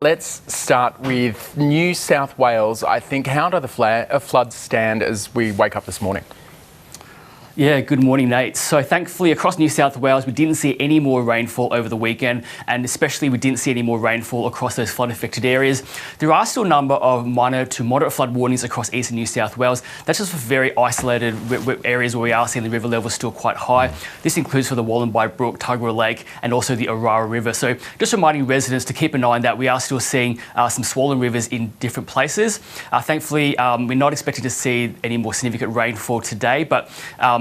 Let's start with New South Wales. I think, how do the floods stand as we wake up this morning? Yeah, good morning, Nate. So thankfully across New South Wales, we didn't see any more rainfall over the weekend, and especially we didn't see any more rainfall across those flood affected areas. There are still a number of minor to moderate flood warnings across eastern New South Wales. That's just for very isolated areas where we are seeing the river level still quite high. This includes for the Wallenby Brook, Tuggerah Lake, and also the Orara River. So just reminding residents to keep an eye on that. We are still seeing some swollen rivers in different places. Thankfully, we're not expecting to see any more significant rainfall today, but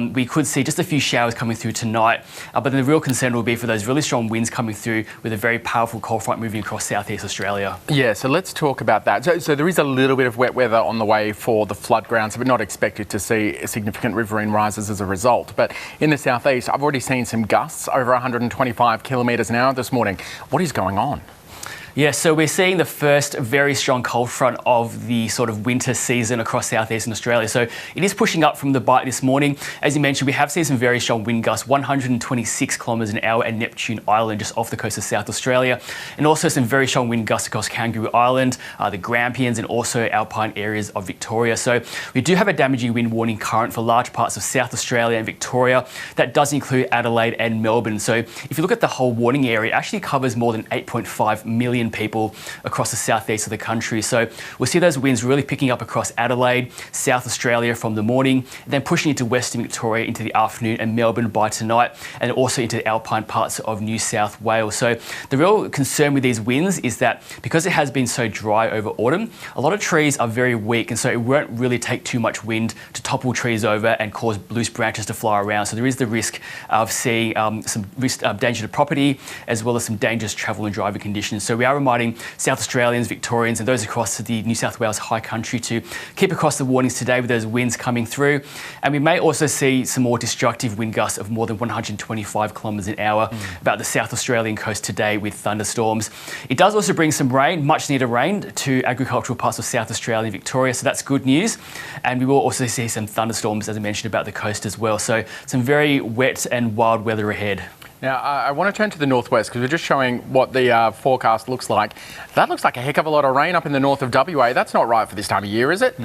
we could see just a few showers coming through tonight, but then the real concern will be for those really strong winds coming through with a very powerful cold front moving across southeast Australia. Yeah, so let's talk about that. So there is a little bit of wet weather on the way for the flood grounds, so we're not expected to see significant riverine rises as a result. But in the southeast, I've already seen some gusts over 125 kilometres an hour this morning. What is going on? Yeah, so we're seeing the first very strong cold front of the sort of winter season across southeastern Australia. So it is pushing up from the bite this morning. As you mentioned, we have seen some very strong wind gusts, 126 kilometres an hour at Neptune Island, just off the coast of South Australia. And also some very strong wind gusts across Kangaroo Island, the Grampians, and also alpine areas of Victoria. So we do have a damaging wind warning current for large parts of South Australia and Victoria. That does include Adelaide and Melbourne. So if you look at the whole warning area, it actually covers more than 8.5 million people across the southeast of the country. So we'll see those winds really picking up across Adelaide, South Australia from the morning, then pushing into Western Victoria into the afternoon and Melbourne by tonight, and also into the alpine parts of New South Wales. So the real concern with these winds is that because it has been so dry over autumn, a lot of trees are very weak, and so it won't really take too much wind to topple trees over and cause loose branches to fly around. So there is the risk of seeing some danger to property, as well as some dangerous travel and driving conditions. So we are reminding South Australians, Victorians, and those across the New South Wales high country to keep across the warnings today with those winds coming through. And we may also see some more destructive wind gusts of more than 125 kilometres an hour about the South Australian coast today with thunderstorms. It does also bring some rain, much needed rain, to agricultural parts of South Australia and Victoria, so that's good news. And we will also see some thunderstorms, as I mentioned, about the coast as well. So some very wet and wild weather ahead. Now, I want to turn to the northwest because we're just showing what the forecast looks like. That looks like a heck of a lot of rain up in the north of WA. That's not right for this time of year, is it?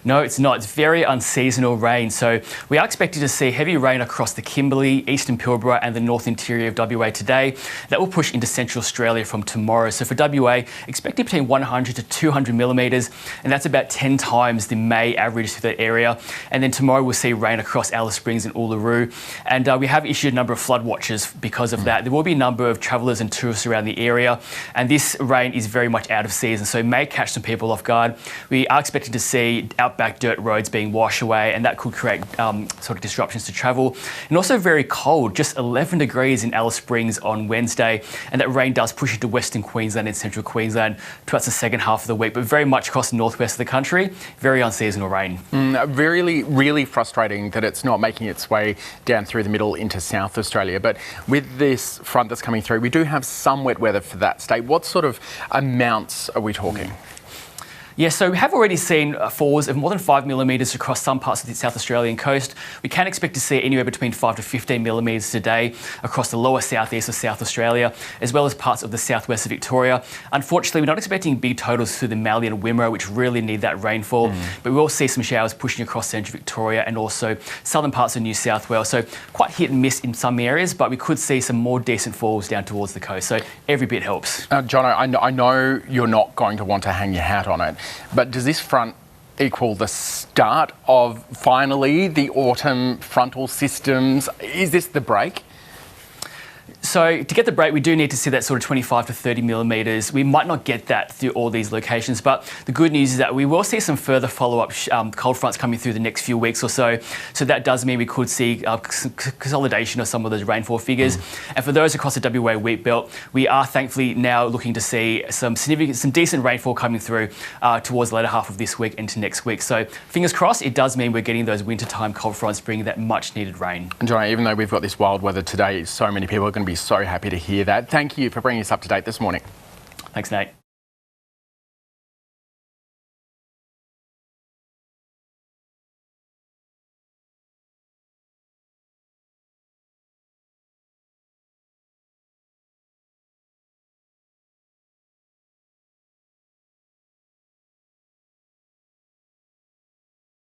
No, it's not. It's very unseasonal rain. So we are expecting to see heavy rain across the Kimberley, eastern Pilbara and the north interior of WA today. That will push into central Australia from tomorrow. So for WA, expecting between 100 to 200 millimetres, and that's about 10 times the May average for that area. And then tomorrow we'll see rain across Alice Springs and Uluru. And we have issued a number of flood watches because of that. There will be a number of travellers and tourists around the area, and this rain is very much out of season, so it may catch some people off guard. We are expecting to see outback dirt roads being washed away, and that could create sort of disruptions to travel. And also very cold, just 11 degrees in Alice Springs on Wednesday, and that rain does push into Western Queensland and Central Queensland towards the second half of the week, but very much across the northwest of the country, very unseasonal rain. Really frustrating that it's not making its way down through the middle into South Australia. But with this front that's coming through, we do have some wet weather for that state. What sort of amounts are we talking? Yeah, so we have already seen falls of more than 5 millimetres across some parts of the South Australian coast. We can expect to see anywhere between 5 to 15 millimetres today across the lower southeast of South Australia, as well as parts of the southwest of Victoria. Unfortunately, we're not expecting big totals through the Mallee and Wimmera, which really need that rainfall, but we will see some showers pushing across central Victoria and also southern parts of New South Wales. So quite hit and miss in some areas, but we could see some more decent falls down towards the coast. So every bit helps. Jono, I know you're not going to want to hang your hat on it, but does this front equal the start of, finally, the autumn frontal systems? Is this the break? So to get the break, we do need to see that sort of 25 to 30 millimetres. We might not get that through all these locations, but the good news is that we will see some further follow-up cold fronts coming through the next few weeks or so. So that does mean we could see consolidation of some of those rainfall figures. And for those across the WA wheat belt, we are thankfully now looking to see some decent rainfall coming through towards the later half of this week into next week. So fingers crossed, it does mean we're getting those wintertime cold fronts bringing that much needed rain. And Jono, even though we've got this wild weather today, so many people are going to be so happy to hear that. Thank you for bringing us up to date this morning. Thanks, Nate.